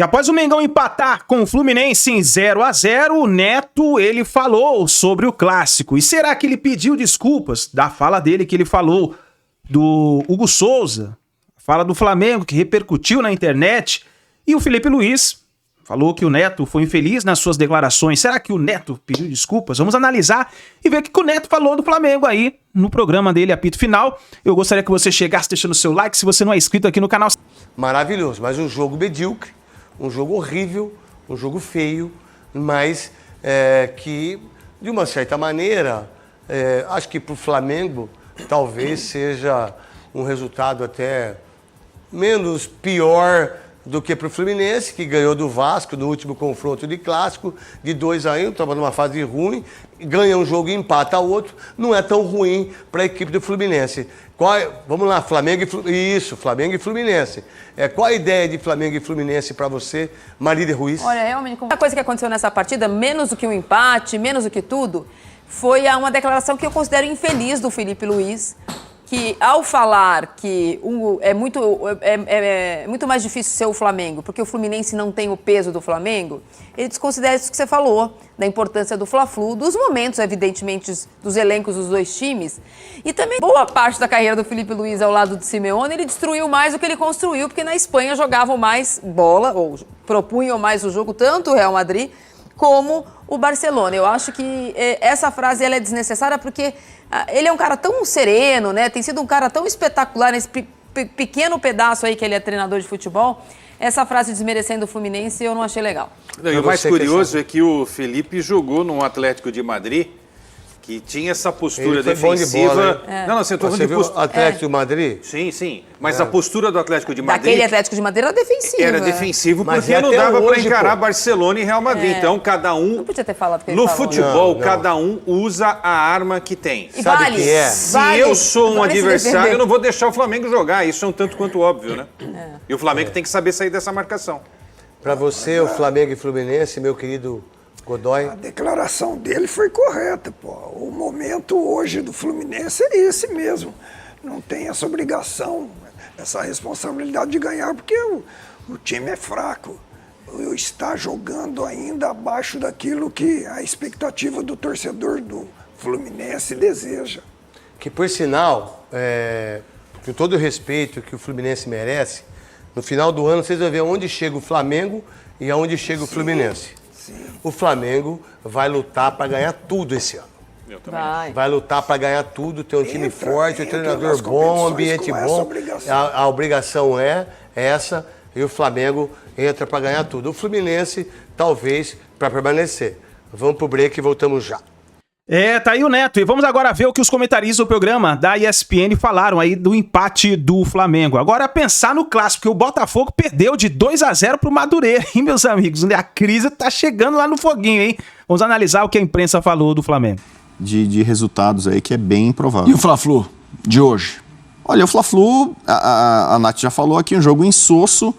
E após o Mengão empatar com o Fluminense em 0-0, o Neto, ele falou sobre o clássico. E será que ele pediu desculpas da fala dele que ele falou do Hugo Souza, fala do Flamengo que repercutiu na internet, e o Felipe Luiz falou que o Neto foi infeliz nas suas declarações. Será que o Neto pediu desculpas? Vamos analisar e ver o que o Neto falou do Flamengo aí no programa dele, Apito Final. Eu gostaria que você chegasse deixando o seu like se você não é inscrito aqui no canal. Maravilhoso, mas um jogo medíocre, um jogo horrível, um jogo feio, mas que, de uma certa maneira, acho que para o Flamengo talvez seja um resultado até menos pior do que para o Fluminense, que ganhou do Vasco no último confronto de clássico, de 2-1, estava numa fase ruim, ganha um jogo e empata outro, não é tão ruim para a equipe do Fluminense. Vamos lá, Flamengo e Fluminense. Qual a ideia de Flamengo e Fluminense para você, Marília Ruiz? Olha, realmente, a coisa que aconteceu nessa partida, menos do que um empate, menos do que tudo, foi uma declaração que eu considero infeliz do Felipe Luiz, que ao falar que é muito mais difícil ser o Flamengo, porque o Fluminense não tem o peso do Flamengo, ele desconsidera isso que você falou, da importância do Fla-Flu, dos momentos, evidentemente, dos elencos dos dois times, e também boa parte da carreira do Felipe Luiz ao lado do Simeone, ele destruiu mais do que ele construiu, porque na Espanha jogavam mais bola, ou propunham mais o jogo, tanto o Real Madrid como o Barcelona. Eu acho que essa frase ela é desnecessária porque ele é um cara tão sereno, né? Tem sido um cara tão espetacular nesse pequeno pedaço aí que ele é treinador de futebol. Essa frase desmerecendo o Fluminense eu não achei legal. Não, e o mais curioso é que o Felipe jogou no Atlético de Madrid, que tinha essa postura defensiva. Bola, não, você viu o Atlético de Madrid? Sim, sim. Mas a postura do Atlético de Madrid... Daquele Atlético de Madrid era defensivo. Era defensivo porque não dava para encarar Barcelona e Real Madrid. Então, cada um... Não podia ter falado que ele no falou. futebol, cada um usa a arma que tem. E Sabe vale, que é? Se eu sou um adversário, eu não vou deixar o Flamengo jogar. Isso é um tanto quanto óbvio, né? E o Flamengo tem que saber sair dessa marcação. Para você, o Flamengo e Fluminense, meu querido Godoy? A declaração dele foi correta, pô. O momento hoje do Fluminense é esse mesmo. Não tem essa obrigação, essa responsabilidade de ganhar, porque o time é fraco. Está jogando ainda abaixo daquilo que a expectativa do torcedor do Fluminense deseja. Que, por sinal, com todo o respeito que o Fluminense merece, no final do ano vocês vão ver onde chega o Flamengo e aonde chega o Fluminense. Sim. O Flamengo vai lutar para ganhar tudo esse ano. Vai lutar para ganhar tudo, ter um time forte, um treinador bom, um ambiente bom. A obrigação é essa, e o Flamengo entra para ganhar tudo. O Fluminense, talvez, para permanecer. Vamos pro break e voltamos já. Tá aí o Neto. E vamos agora ver o que os comentaristas do programa da ESPN falaram aí do empate do Flamengo. Agora pensar no clássico, porque o Botafogo perdeu de 2-0 pro Madureira, hein, meus amigos? A crise tá chegando lá no foguinho, hein? Vamos analisar o que a imprensa falou do Flamengo. De resultados aí que é bem improvável. E o Fla-Flu de hoje? Olha, o Fla-Flu, a Nath já falou aqui, um jogo insosso.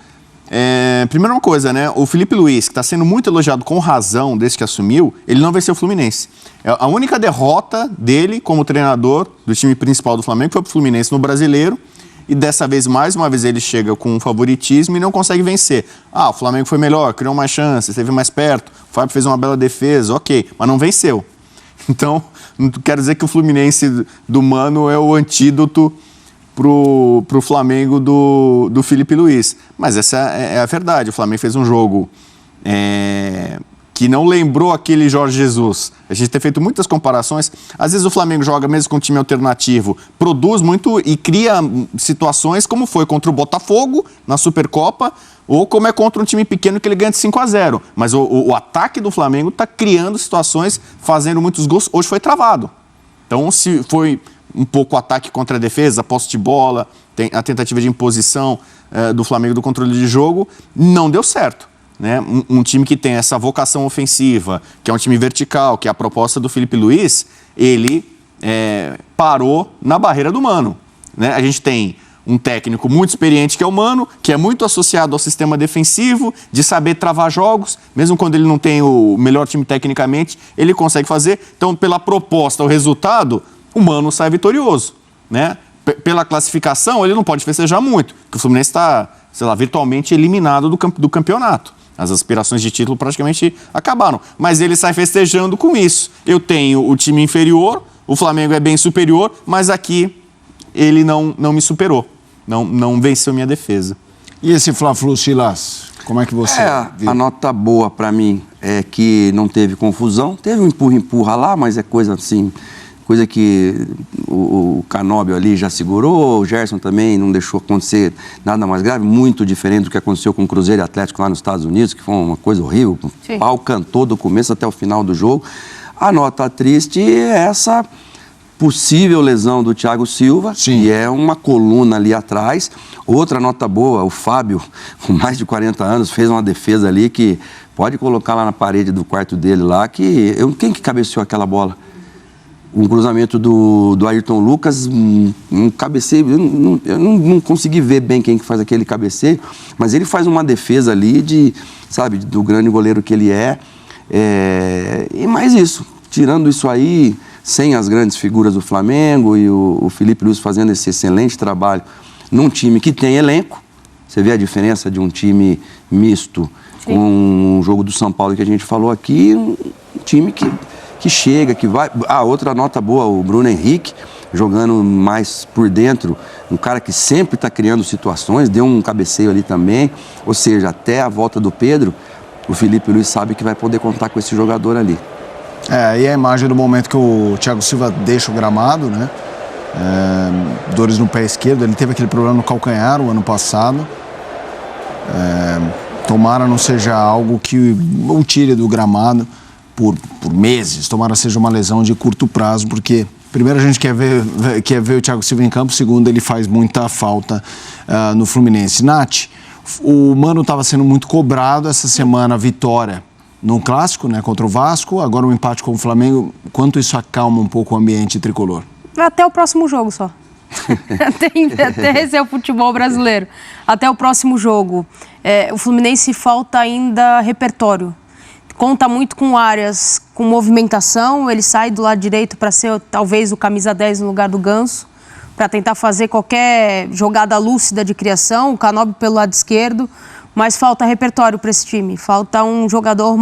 Primeira uma coisa, né? O Felipe Luiz, que está sendo muito elogiado com razão desde que assumiu, ele não venceu o Fluminense. A única derrota dele como treinador do time principal do Flamengo foi pro Fluminense no Brasileiro. E dessa vez, mais uma vez, ele chega com favoritismo e não consegue vencer. O Flamengo foi melhor, criou mais chances, esteve mais perto, o Fábio fez uma bela defesa, ok, mas não venceu. Então, não quero dizer que o Fluminense do Mano é o antídoto pro Flamengo do Felipe Luiz. Mas essa é a verdade. O Flamengo fez um jogo que não lembrou aquele Jorge Jesus. A gente tem feito muitas comparações. Às vezes o Flamengo joga mesmo com um time alternativo, produz muito e cria situações como foi contra o Botafogo na Supercopa, ou como é contra um time pequeno que ele ganha de 5-0. Mas o ataque do Flamengo está criando situações, fazendo muitos gols. Hoje foi travado. Então, se foi um pouco ataque contra a defesa, posse de bola, a tentativa de imposição do Flamengo do controle de jogo, não deu certo. Né? Um time que tem essa vocação ofensiva, que é um time vertical, que é a proposta do Felipe Luiz, ele parou na barreira do Mano. Né? A gente tem um técnico muito experiente que é o Mano, que é muito associado ao sistema defensivo, de saber travar jogos, mesmo quando ele não tem o melhor time tecnicamente, ele consegue fazer. Então, pela proposta, o resultado, o Mano sai vitorioso. Né? Pela classificação, ele não pode festejar muito, porque o Fluminense está sei lá, virtualmente eliminado do campeonato. As aspirações de título praticamente acabaram. Mas ele sai festejando com isso. Eu tenho o time inferior, o Flamengo é bem superior, mas aqui ele não me superou. Não venceu minha defesa. E esse Fla-Flu, Silas? Como é que você viu? A nota boa para mim é que não teve confusão. Teve um empurra-empurra lá, mas é coisa assim... Coisa que o Canóbio ali já segurou, o Gerson também não deixou acontecer nada mais grave, muito diferente do que aconteceu com o Cruzeiro e Atlético lá nos Estados Unidos, que foi uma coisa horrível. O pau cantou do começo até o final do jogo. A nota triste é essa possível lesão do Thiago Silva, que é uma coluna ali atrás. Outra nota boa, o Fábio, com mais de 40 anos, fez uma defesa ali que pode colocar lá na parede do quarto dele lá, quem que cabeceou aquela bola? Um cruzamento do Ayrton Lucas, um cabeceio, eu não consegui ver bem quem que faz aquele cabeceio, mas ele faz uma defesa ali do grande goleiro que ele é. E mais isso, tirando isso aí, sem as grandes figuras do Flamengo e o Filipe Luís fazendo esse excelente trabalho num time que tem elenco. Você vê a diferença de um time misto com um jogo do São Paulo que a gente falou aqui, um time que chega, que vai... outra nota boa, o Bruno Henrique, jogando mais por dentro, um cara que sempre está criando situações, deu um cabeceio ali também, ou seja, até a volta do Pedro, o Filipe Luís sabe que vai poder contar com esse jogador ali. E a imagem do momento que o Thiago Silva deixa o gramado, né? Dores no pé esquerdo, ele teve aquele problema no calcanhar o ano passado. Tomara não seja algo que o tire do gramado por meses, tomara seja uma lesão de curto prazo, porque primeiro a gente quer ver o Thiago Silva em campo, segundo ele faz muita falta no Fluminense. Nath, o Mano estava sendo muito cobrado essa semana, a vitória no Clássico, né, contra o Vasco, agora um empate com o Flamengo, quanto isso acalma um pouco o ambiente tricolor? Até o próximo jogo só. Até esse é o futebol brasileiro. Até o próximo jogo. O Fluminense falta ainda repertório. Conta muito com áreas com movimentação, ele sai do lado direito para ser talvez o camisa 10 no lugar do Ganso, para tentar fazer qualquer jogada lúcida de criação, o Canóbio pelo lado esquerdo, mas falta repertório para esse time, falta um jogador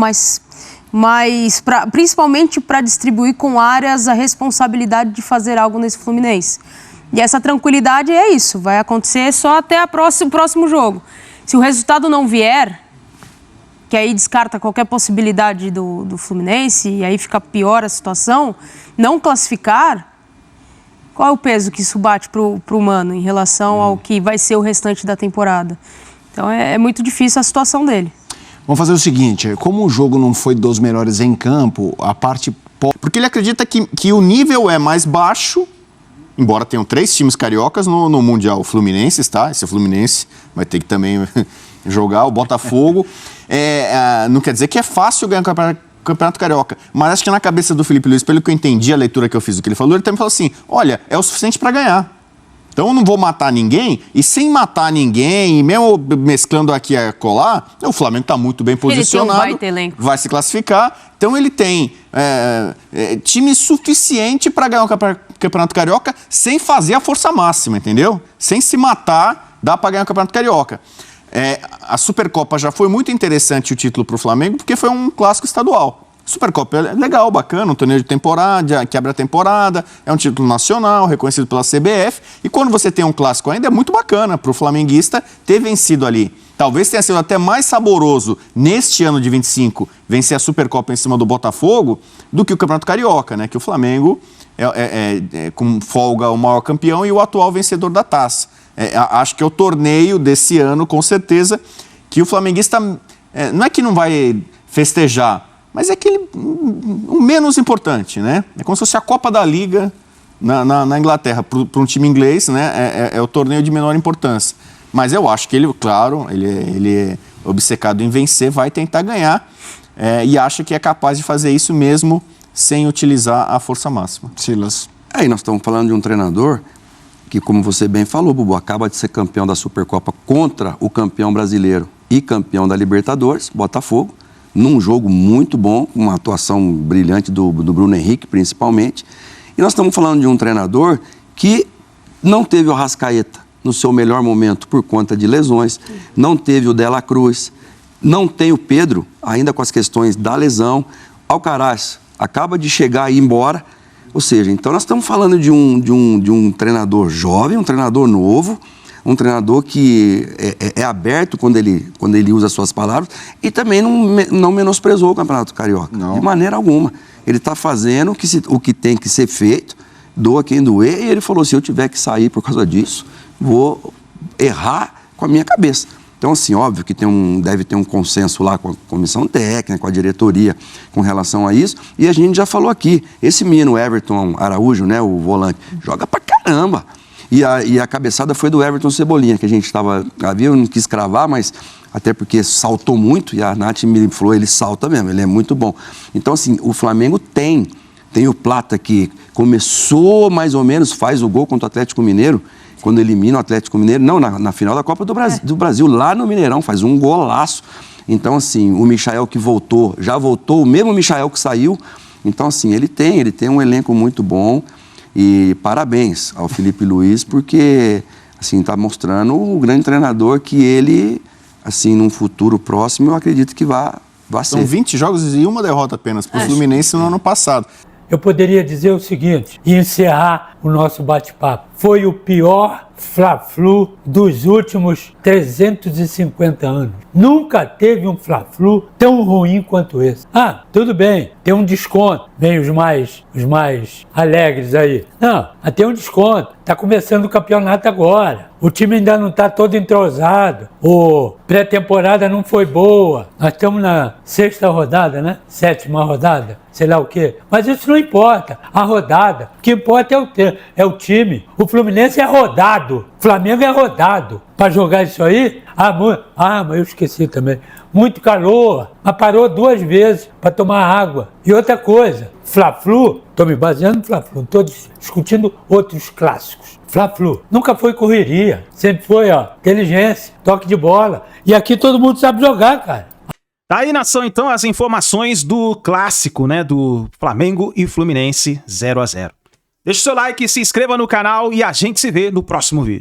principalmente para distribuir com áreas a responsabilidade de fazer algo nesse Fluminense. E essa tranquilidade é isso, vai acontecer só até o próximo jogo. Se o resultado não vier, que aí descarta qualquer possibilidade do Fluminense, e aí fica pior a situação, não classificar, qual é o peso que isso bate pro Mano em relação ao que vai ser o restante da temporada? Então é muito difícil a situação dele. Vamos fazer o seguinte, como o jogo não foi dos melhores em campo, a parte... Porque ele acredita que o nível é mais baixo, embora tenham 3 times cariocas no Mundial. O Fluminense está, esse Fluminense vai ter que também jogar, o Botafogo. Não quer dizer que é fácil ganhar o Campeonato Carioca, mas acho que na cabeça do Filipe Luís, pelo que eu entendi a leitura que eu fiz do que ele falou também falou assim, olha, é o suficiente para ganhar. Então eu não vou matar ninguém, e sem matar ninguém, e mesmo mesclando aqui a colar, o Flamengo está muito bem posicionado, vai se classificar, então ele tem time suficiente para ganhar o Campeonato Carioca sem fazer a força máxima, entendeu? Sem se matar, dá para ganhar o Campeonato Carioca. A Supercopa já foi muito interessante o título para o Flamengo, porque foi um clássico estadual. Supercopa é legal, bacana, um torneio de temporada, que abre a temporada, é um título nacional, reconhecido pela CBF, e quando você tem um clássico ainda, é muito bacana para o flamenguista ter vencido ali. Talvez tenha sido até mais saboroso, neste ano de 25, vencer a Supercopa em cima do Botafogo, do que o Campeonato Carioca, né? Que o Flamengo com folga, o maior campeão e o atual vencedor da taça. Acho que é o torneio desse ano, com certeza, que o flamenguista, não é que não vai festejar, mas é o menos importante, né? É como se fosse a Copa da Liga na Inglaterra. Para um time inglês, né? É o torneio de menor importância. Mas eu acho que ele, claro, ele é obcecado em vencer, vai tentar ganhar e acha que é capaz de fazer isso mesmo sem utilizar a força máxima. Silas. Aí nós estamos falando de um treinador que, como você bem falou, Bubu, acaba de ser campeão da Supercopa contra o campeão brasileiro e campeão da Libertadores, Botafogo, num jogo muito bom, uma atuação brilhante do Bruno Henrique, principalmente. E nós estamos falando de um treinador que não teve o Arrascaeta, no seu melhor momento por conta de lesões, não teve o Dela Cruz, não tem o Pedro, ainda com as questões da lesão. Alcaraz acaba de chegar e ir embora. Ou seja, então nós estamos falando de um treinador jovem, um treinador novo, um treinador que é aberto quando ele usa as suas palavras e também não menosprezou o Campeonato Carioca, de maneira alguma. Ele está fazendo o que tem que ser feito, doa quem doer, e ele falou, se eu tiver que sair por causa disso, vou errar com a minha cabeça. Então, assim, óbvio que deve ter um consenso lá com a comissão técnica, com a diretoria, com relação a isso. E a gente já falou aqui, esse menino Everton Araújo, né, o volante, joga pra caramba. E a cabeçada foi do Everton Cebolinha, que a gente havia, eu não quis cravar, mas até porque saltou muito, e a Nath me falou, ele salta mesmo, ele é muito bom. Então, assim, o Flamengo tem o Plata que começou mais ou menos, faz o gol contra o Atlético Mineiro, quando elimina o Atlético Mineiro, não, na final da Copa do Brasil, lá no Mineirão, faz um golaço. Então, assim, o Michael que voltou, já voltou, o mesmo Michael que saiu. Então, assim, ele tem um elenco muito bom. E parabéns ao Felipe Luiz, porque, assim, está mostrando o grande treinador que ele, assim, num futuro próximo, eu acredito que vai ser. São 20 jogos e uma derrota apenas para o Fluminense no ano passado. Eu poderia dizer o seguinte, e encerrar o nosso bate-papo. Foi o pior Fla-Flu dos últimos 350 anos. Nunca teve um Fla-Flu tão ruim quanto esse. Ah, tudo bem, tem um desconto. Vem os mais alegres aí. Não, tem um desconto. Está começando o campeonato agora. O time ainda não está todo entrosado. A pré-temporada não foi boa. Nós estamos na 6ª rodada, né? 7ª rodada, sei lá o quê. Mas isso não importa. A rodada. O que importa é o time. O Fluminense é rodado. O Flamengo é rodado. Para jogar isso aí? Mas eu esqueci também. Muito calor. Mas parou 2 vezes para tomar água. E outra coisa, Fla-Flu, estou me baseando no Fla-Flu, estou discutindo outros clássicos. Fla-Flu nunca foi correria, sempre foi inteligência, toque de bola. E aqui todo mundo sabe jogar, cara. Tá aí, nação, então, as informações do clássico, né, do Flamengo e Fluminense 0-0. Deixa o seu like, se inscreva no canal e a gente se vê no próximo vídeo.